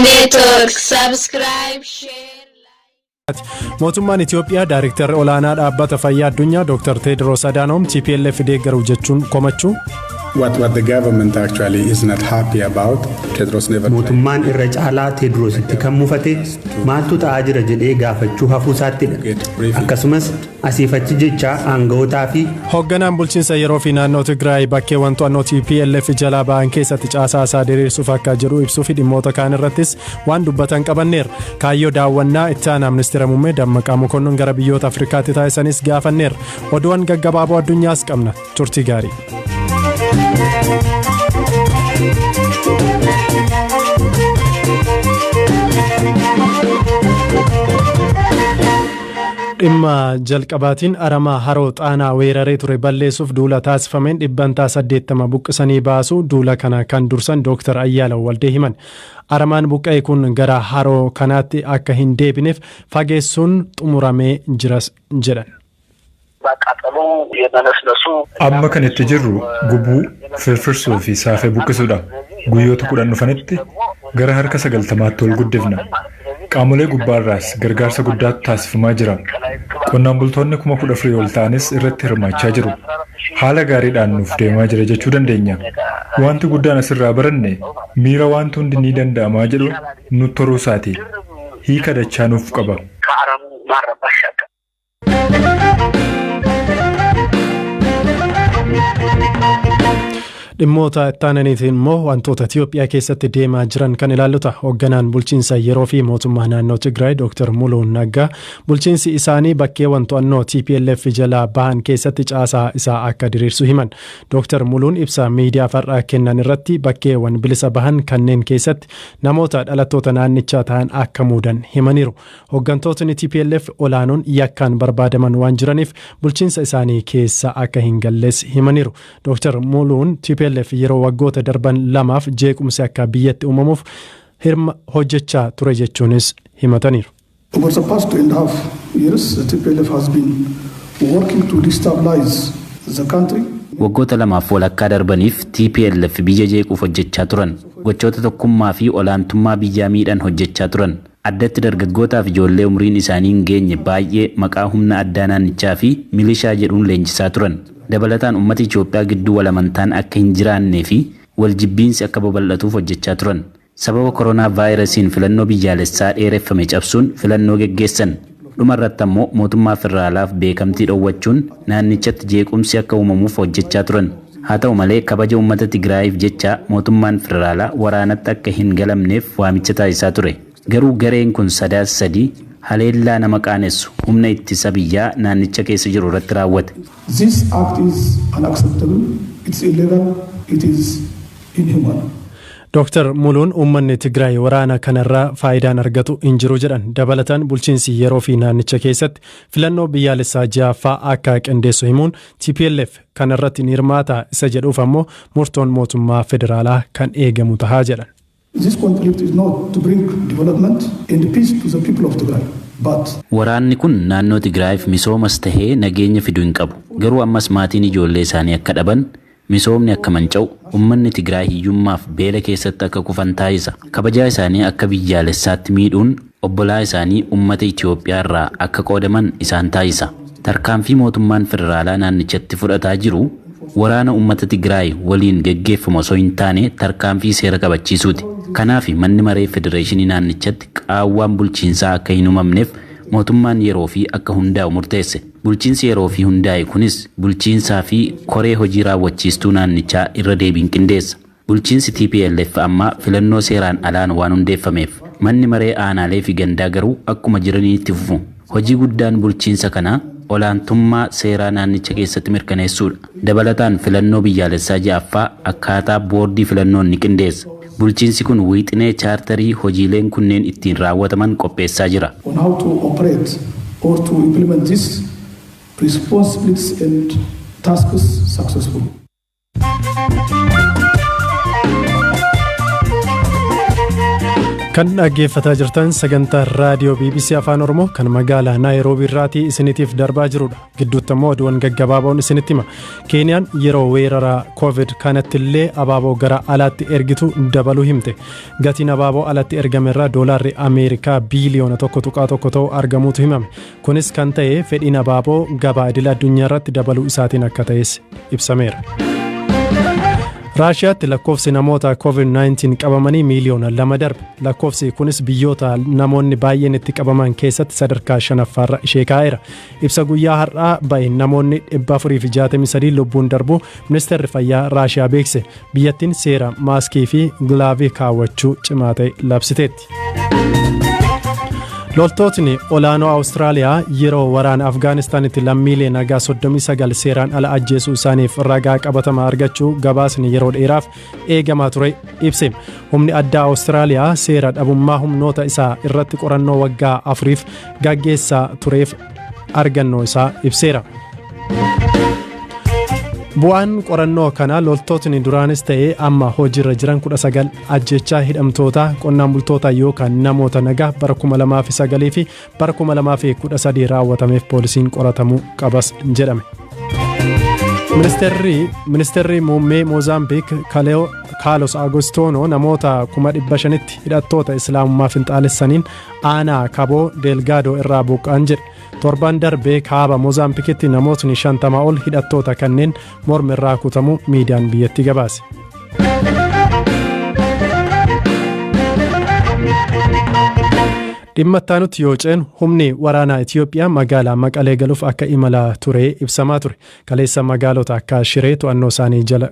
network subscribe share. Mootummaan Itoophiyaa Daayirektarri olaanaa dhaabbata fayyaa addunyaa Dr. Tedros Adhanom TPLF deeggaru jechuun komachuu. What the government actually is not happy about, Tedros never. Mootummaan irra caalaa Tedros itti kan mufate maaltu ta'aa jira jedhee gaafachuu hafuusaattidha. Akkasumas asiifachi jecha aanga'ootaa fi hoogganaan bulchiinsa yeroo fi naannoo Tigraay bakkeewwan to'annoo TPLF jalaa ba'an keessatti caasaa isaa diriirsuuf akka jiru ibsuu fi dhimmoota kaan irrattis waan dubbatan qabanneera. Kaayyoo daawwannaa itti aanaa ministeera muummee Dammaqaa Mokonnon gara biyyoota Afrikaatti taasisanis gaafanneera. Oduuwwan gaggabaaboo addunyaas qabna. Turtii gaarii. dhimma jalqabaatiin aramaa haroo xaanaa weeraree ture balleessuuf duula taasifameen 80 buqqisanii baasuu duula kana kan dursan Dr. Ayyaalaw Waldee himan. Aramaan buqqa'e kun gara haroo kanaatti akka hin deebineef fageessuun xumuramee jiras jedhan. Amma kan itti jirru gubuu, firfirsuu fi saafee buqqisuudha. Guyyoota 10 dhufanitti gara harka 90tti ol guddifna. Qaamolee gubbaarraas gargaarsa guddaatu taasifamaa jira. Qonnaan bultoonni 14,000 ol ta'anis irratti hirmaachaa jiru. Haala gaariidhaan nuuf deemaa jira jechuu dandeenya. Wanti guddaan asirraa baranne miira wanti hundi ni danda'amaa jedhu nutti toruu isaati. Hiika dachaa nuuf qaba. dhimmoota ittaananiitiin immoo wantoota Itoophiyaa keessatti deemaa jiran kan ilaalluta. Hoogganaan bulchiinsa yeroo fi mootummaa naannoo Tigraay Dr. Muluun Naggaa bulchiinsi isaanii bakkeewwan to'annoo TPLF jalaa bahan keessatti caasaa isaa akka diriirsu himan. Dr. Muluun ibsa miidiyaa farraa kennan irratti bakkeewwan bilisa bahan kanneen keessatti namoota dhalattoota naannichaa ta'an akka muudan himaniiru. Hooggantootni TPLF olaanoon yakkaan barbaadaman waan jiraniif bulchiinsa isaanii keessa akka hin galles himaniiru. Dr. Muluun TPLF yeroo waggoota darban lamaaf jeequmsi akka biyyatti uumamuuf hirma hojjechaa ture jechuunis himataniiru. Over the past 2.5 years, the TPLF has been working to destabilize the country. Waggoota lamaaf walakkaa darbaniif TPLF biyya jeequuf hojjechaa turan. Gochoota tokkummaa fi olaantummaa biyyaa miidhan hojjechaa turan. Addatti dargaggootaaf ijoollee umriin isaanii hin geenye baay'ee maqaa humna addaa naannichaa fi milishaa jedhuun leenjisaa turan. Dabalataan uummata Itoophiyaa gidduu walamantaan akka hin jiraannee fi waljibbiinsi akka babal'atuuf hojjechaa turan. Sababa koronaa vaayirasiin filannoo biyyaalessaa dheereffame cabsuun filannoo geggeessan. Dhumarratti ammoo mootummaa federaalaaf beekamtii dhoowwachuun naannichatti jeequmsi akka uumamuuf hojjechaa turan. Haa ta'u malee kabaja uummata Tigraayiif jecha mootummaan federaalaa waraanatti akka hin galamneef waamicha taasisaa ture. Garuu gareen kun sadaasa sadii haleellaa nama qaanessu humna ittisa biyyaa naannicha keessa jiru irratti raawwate. This act is unacceptable, it's illegal, it is inhuman. Dr. Muluun uummanni Tigraay waraana kanarraa faayidaan argatu hin jiru jedhan. Dabalataan bulchiinsi yeroo fi naannicha keessatti filannoo biyyaalessaa ja'affaa akka qindeessu himuun TPLF kanarratti ni hirmaata isa jedhuuf ammoo murtoon mootummaa federaalaa kan eegamu tahaa jedhan. This conflict is not to bring development and peace to the people of Tigray, but waraanni kun naannoo Tigraayiif misoomas tahee nageenya fiduu hin qabu. Garuu ammas maatiin ijoollee isaanii akka dhaban, misoomni akka manca'u, uummanni Tigraay hiyyummaaf beela keessatti akka kufan taasisa. Kabajaa isaanii akka biyyaalessaatti miidhuun obbolaa isaanii uummata Itoophiyaa irraa akka qoodaman isaan taasisa. Tarkaanfii mootummaan federaalaa naannichatti fudhataa jiru waraana uummata Tigraay waliin geggeeffamu osoo hin taane tarkaanfii seera kabachiisuuti. Kanaaf manni maree federeeshinii naannichatti qaawwaan bulchiinsaa akka hin uumamneef mootummaan yeroo fi akka hundaa'u murteesse. Bulchiinsi yeroo fi hundaa'e kunis bulchiinsaa fi koree hojii raawwachiistuu naannichaa irra deebiin qindeessa. Bulchiinsi TPLF amma filannoo seeraan alaan waan hundeeffameef manni maree aanaalee fi gandaa garuu akkuma jiraniitti fufu. Hojii guddaan bulchiinsa kanaa olaantummaa seeraa naannicha keessatti mirkaneessuudha. Dabalataan filannoo biyyaalessaa ja'affaa akkaataa boordii filannoon ni qindeessa. Bulchiinsi kun wiixinee chaartarii hojiileen kunneen ittiin raawwataman qopheessaa jira. On how to operate or to implement this responsibilities and tasks successfully. Kan dhaggeeffataa jirtan sagantaa raadiyoo BBC Afaan Oromoo kan magaalaa Naayiroobii irraatii isiniitiif darbaa jirudha. Gidduutti immoo oduuwwan gaggabaaboon isinitti hima. Keeniyaan yeroo weerara COVID kanatti illee abaaboo gara alaatti ergitu dabaluu himte. Gatiin abaaboo alatti ergame irraa doolaarri Ameerikaa biiliyoona 1.1 ta'uu argamuutu himame. Kunis kan ta'e fedhiin abaaboo gabaa idil addunyaa irratti dabaluu isaatiin akka ta'es ibsameera. Raashiyaatti lakkoofsi namoota COVID-19 qabamanii miiliyoona 2 darbe. Lakkoofsi kunis biyyoota namoonni baay'een itti qabaman keessatti sadarkaa 5ffaarra ishee kaa'eera. Ibsa guyyaa har'aa ba'e namoonni 463 lubbuun darbu ministeerri fayyaa Raashiyaa beekse. Biyyattiin seera maaskii fi gilaavii kaawwachuu cimaa ta'e labsiteetti. Loltootni olaanoo Awustiraaliyaa yeroo waraana Afgaanistaanitti lammiilee nagaa 39 seeraan ala ajjeesuu isaaniif ragaa qabatamaa argachuu gabaasni yeroo dheeraaf eegamaa ture ibse. Humni addaa Awustiraaliyaa seera dhabummaa humnoota isaa irratti qorannoo waggaa 4f gaggeessaa tureef argannoo isaa ibseera. Bu'aan qorannoo kana loltootni duraanis ta'ee amma hojiirra jiran 19 ajjechaa hidhamtoota qonnaan bultoota yookaan namoota nagaa bara 2009 fi bara 2013 raawwatameef poolisiin qoratamuu qabas jedhame. Ministeerri muummee Moozaambiik Carlos Agostino namoota 500,000tti hidhattoota islaamummaa finxaalessaniin aanaa Kaboo Delgaadoo irraa buqqaan jedhe. Torban darbee kaaba Moozaambikitti namootni 50 ol hidhattoota kanneen morma irraa kutamuu miidiyaan biyyatti gabaase. Dhimma itti yoo ceenu humni waraanaa Itiyoophiyaa magaalaa Maqalee galuuf akka imalaa ture ibsamaa ture. Kaleessa magaalota akka Shiree to'annoo isaanii jala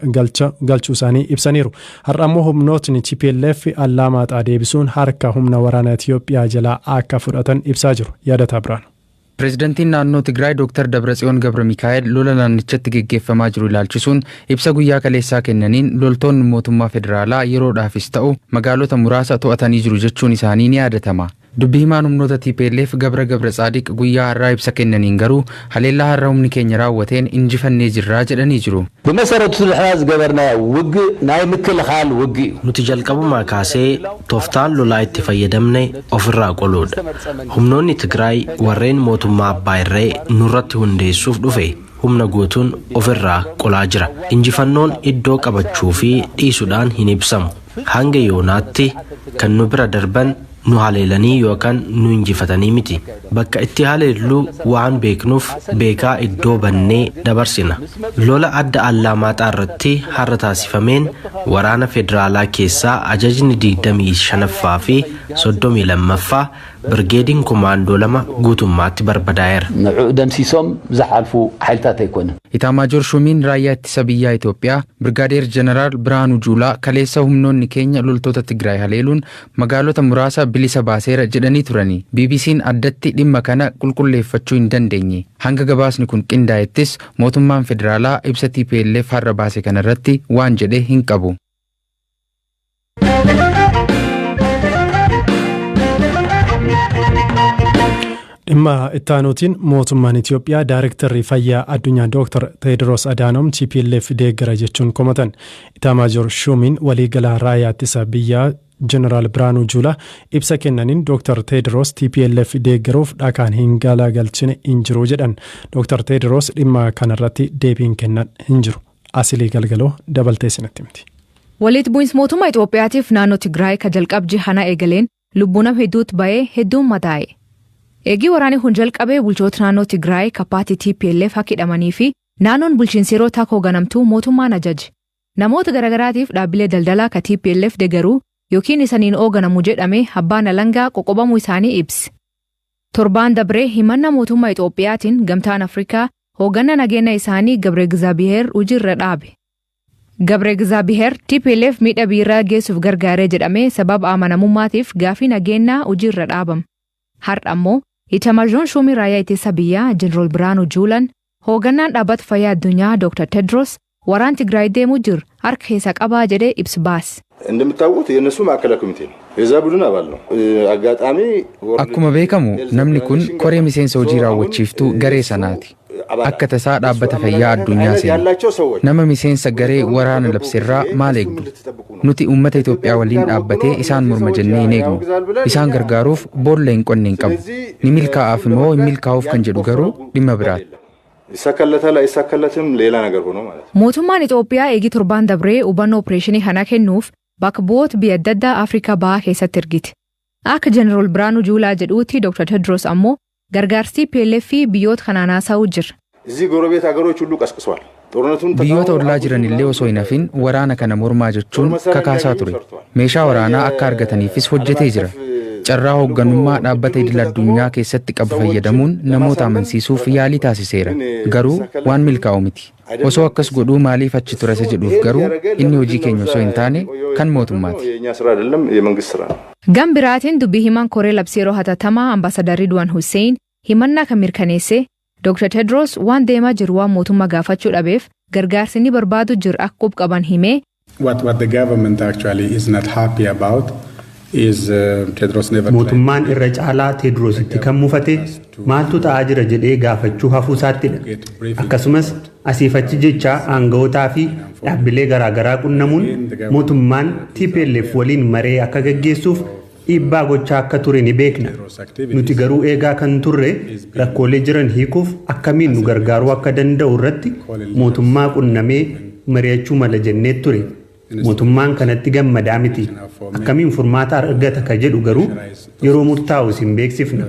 galchuu isaanii ibsaniiru. Har'a immoo humnootni TPLF Alamaxa deebisuun harka humna waraanaa Itiyoophiyaa jalaa akka fudhatan ibsaa jiru. Yaadataa biraan. Pireezidantiin naannoo Tigraay Dr. Dabratsiyoon Gabra Mikaa'el lola naannichatti geggeeffamaa jiru ilaalchisuun ibsa guyyaa kaleessaa kennaniin loltoonni mootummaa federaalaa yeroodhaafis ta'u magaalota muraasa to'atanii jiru jechuun isaanii ni yaadatama. Dubbii himaan humnoota TPLF Gabra Tsaadiq guyyaa har'aa ibsa kennaniin garuu haleellaa har'a humni keenya raawwateen injifannee jirraa jedhanii jiru. Nuti jalqabumaa kaasee tooftaan lolaa itti fayyadamne ofirraa qoluudha. Humnoonni Tigraay warreen mootummaa abbaa irree nurratti hundeessuuf dhufe humna guutuun ofirraa qolaa jira. Injifannoon iddoo qabachuu fi dhiisuudhaan hin ibsamu. Hanga yoonaatti kan nu bira darban nu haleelanii yookaan nu injifatanii miti. Bakka itti haleellu waan beeknuuf beekaa iddoo bannee dabarsina. Lola adda Alamaxaa irratti har'a taasifameen waraana federaalaa keessaa ajajni 25ffaa fi 32ffaa birgeediin komaandoo 2 guutummaatti barbadaa'eera. Itaamaajoor Shumiin raayyaa ittisa biyyaa Itoophiyaa Birgaadeer Jeneraal Biraanuu Juulaa kaleessa humnoonni keenya loltoota Tigraay haleeluun magaalota muraasa bilisa baaseera jedhanii turanii. BBC'n addatti dhimma kana qulqulleeffachuu hin dandeenye. Hanga gabaasni kun qindaa'ettis mootummaan federaalaa ibsa TPLF har'a baase kanarratti waan jedhe hin qabu. Dhimma ittaanuutiin mootummaan Itiyoophiyaa Daayirektarri Fayyaa Addunyaa Dr. Teediroos Adaanom TPLF deeggara jechuun komatan. Itaamaajoor Shumiin waliigalaa raayyaa ittisa biyyaa Jeneraal Biraanuu Juulaa ibsa kennaniin Dr. Teediroos TPLF deeggaruuf dhakaan hin galagalchine hin jiru jedhan. Dr. Teediroos dhimma kanarratti deebiin kennan hin jiru. Asilii galgaloo dabaltee isinitti miti. Walitti bu'insi mootummaa Itoophiyaatiif naannoo Tigraay ka jalqabji hana eegaleen lubbuun nama hedduutti ba'ee hedduun madaa'e. Eegii waraanni kun jalqabee bulchoota naannoo Tigraay kappaatii TPLF hidhamanii fi naannoon bulchiinsi yeroo takka hoogganamtuu mootummaan ajaje. Namoota garagaraatiif dhaabbilee daldalaa ka TPLF deeggaruu yookiin isaniin hoogganamu jedhame abbaan alangaa qoqqobamuu isaanii ibsi. Torbaan dabree himannaa mootummaa Itoophiyaatiin gamtaan Afrikaa hoogganaa nageenya isaanii Gabreegzaabiheer hojiirra dhaabe. Gabreegzaabiheer TPLF miidhaa biiraa geessuuf gargaaree jedhamee sababa amanamummaatiif gaafii nageenyaa hojiirra dhaabame. Har'a ammoo Itaamaajoor Shumii raayyaa ittisa biyyaa Jeneraal Biraanuu Juulaan hoogganaan dhaabbata fayyaa addunyaa Dr. Teediroos waraan Tigraay deemuu jiru harka keessa qabaa jedhee ibsa baase. እንደምታውቁት የነሱ ማዕከላዊ ኮሚቴ ነው የዛ ቡድን አባል ነው አጋጣሚ akkuma beekamu namni kun koree miseensa hojii raawwachiiftuu garee sanaati akka tasaa dhaabbata fayyaa addunyaa seenu. Nama miseensa garee waraana labsirraa maal eegdu? Nuti uummata Itoophiyaa waliin dhaabbatee isaan morma jennee hin eegnu. Isaan gargaaruuf boolla hin qonne hin qabu. Ni milkaa'aaf immoo hin milkaa'uuf kan jedhu garuu dhimma biraati. Mootummaan Itoophiyaa eegii torbaan dabree hubannoo opereeshinii kana kennuuf bakka bu'oota biyya adda addaa Afrikaa bahaa keessatti ergite. Akka Jeneraal Biraanuu Juulaa jedhuutti Dr. Tedros ammoo gargaarsi TPLF fi biyyoota kanaan haasa'uu jira. Biyyoota ollaa jiran illee osoo hin hafin waraana kana mormaa jechuun kakaasaa ture. Meeshaa waraanaa akka argataniifis hojjetee jira. Carraa hoogganummaa dhaabbata idil addunyaa keessatti qabu fayyadamuun namoota amansiisuuf yaalii taasiseera. Garuu waan milkaa'u miti. Osoo akkas godhuu maaliif achi ture isa jedhuuf garuu inni hojii keenya osoo hin taane kan mootummaati. Gam biraatiin dubbii himaan koree labsii yeroo hatattamaa Ambaasadar Ridwaan Hussein himannaa kan mirkaneesse Dr. Tedros waan deemaa jiru waan mootummaa gaafachuu dhabeef gargaarsi inni barbaadu jiru akka qaban himee. What the government actually is not happy about is Tedros never. Mootummaan irra caalaa Tedrositti kan mufate maaltu ta'aa jira jedhee gaafachuu hafuu isaattidha. Akkasumas asiifachi jecha aanga'ootaa fi dhaabbilee garaagaraa qunnamuun mootummaan TPLF waliin maree akka gaggeessuuf dhiibbaa gochaa akka ture ni beekna. Nuti garuu eegaa kan turre rakkoolee jiran hiikuuf akkamiin nu gargaaruu akka danda'u irratti mootummaa qunnamee mari'achuu mala jennee ture. Mootummaan kanatti gammadaa miti. Akkamiin furmaata argata ka jedhu garuu yeroo murtaa'u isin beeksifna.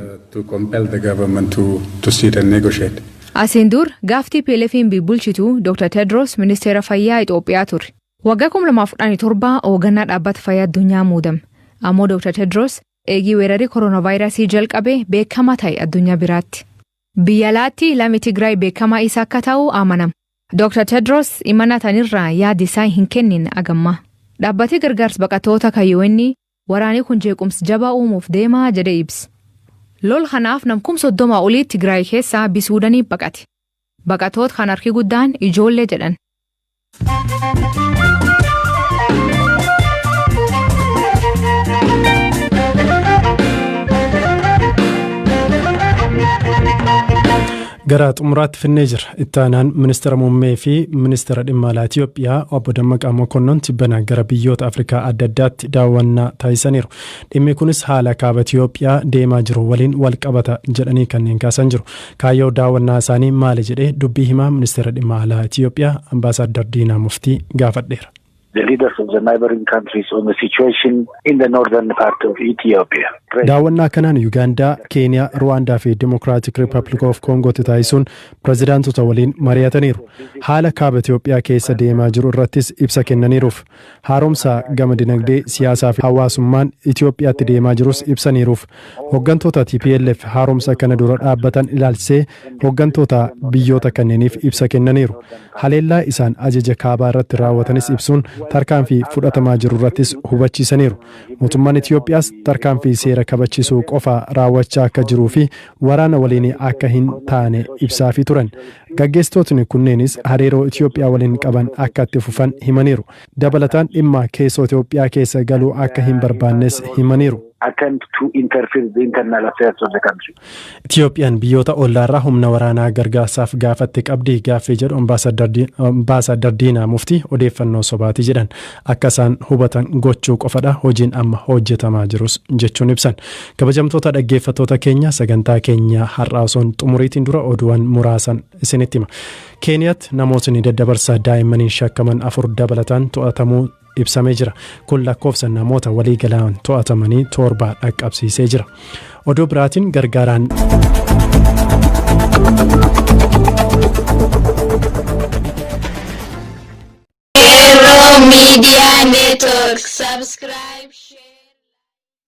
Asiin dur gaaftii TPLF'n bulchitu Dr. Tedros ministeera fayyaa Itoophiyaa ture. Waggaa 2017 hoogganaa dhaabbata fayyaa addunyaa muudame. Ammoo Dr. Tedros eegii weerarii koronaavaayirasii jalqabee beekamaa ta'e addunyaa biraatti. Biyya alaatti lammii Tigraay beekamaa isa akka ta'u amanama. Dr. Tedros imana tanirraa yaada isaa hin kennin agamma. Dhaabbati gargaarsa baqattoota kayyoonni waraanii kun jeequmsi jabaa uumuuf deemaa jedhee ibsa. Lol kanaaf namkum 30 olii Tigraay keessaa bisuudanii baqate. Baqattoota kan harki guddaan ijoollee jedhan. Gara xumuraatti finnee jira. Itti aanaan ministeera muummee fi ministeera dhimma alaa Itoophiyaa obbo Dammaqaa Mokonnon tibbana gara biyyoota Afrikaa adda addaatti daawwannaa taasisaniiru. Dhimmi kunis haala kaaba Itoophiyaa deemaa jiru waliin wal qabata jedhanii kanneen kaasan jiru. Kaayyoo daawwannaa isaanii maali jedhee dubbii himaa ministeera dhimma alaa Itoophiyaa Ambaasadar Diinaa Muftii gaafadheera. The leaders of the neighboring countries on the situation in the northern part of Ethiopia. Daawwannaa kanaan Uganda, Kenya, Rwanda fi Democratic Republic of Congo taasisuun pirezidaantota waliin mari'ataniiru. Haala kaaba Itoophiyaa keessa deemaa jiru irrattis ibsa kennaniiruuf. Haaromsa gama dinagdee siyaasaa fi hawaasummaan Itoophiyaatti deemaa jirus ibsaniiruuf. Hooggantoota TPLF haaromsa kana dura dhaabbatan ilaalchisee hooggantoota biyyoota kanneeniif ibsa kennaniiru. Haleellaa isaan ajaja kaabaa irratti raawwatanis ibsuun tarkaanfii fudhatamaa jiru irrattis hubachiisaniiru. Mootummaan Itoophiyaas tarkaanfii seera kabachiisuu qofa raawwachaa akka jiruu fi waraana waliin akka hin taane ibsaafii turan. Gaggeessitootni kunneenis hariiroo Itoophiyaa waliin qaban akka itti fufan himaniiru. Dabalataan dhimma keessoo Itoophiyaa keessa galuu akka hin barbaannes himaniiru. Itoophiyaan biyyoota ollaarraa humna waraanaa gargaarsaaf gaafatte qabdi gaaffii jedhu Ambaasadar Diinaa Muftii odeeffannoo sobaati jedhan. Akka isaan hubatan gochuu qofadha hojiin amma hojjetamaa jirus jechuun ibsan. Kabajamtoota dhaggeeffattoota keenya sagantaa keenya har'aa osoo xumuriitiin dura oduuwwan muraasan isinitti hima. Keeniyaatti namootni daddabarsaa daa'immaniin shakkaman 4 dabalataan to'atamuu ibsamee jira. Kun lakkoofsa namoota walii galaan to'atamanii 7 dhaqqabsiisee jira. Oduu biraatiin gargaaraan Media Network subscribe share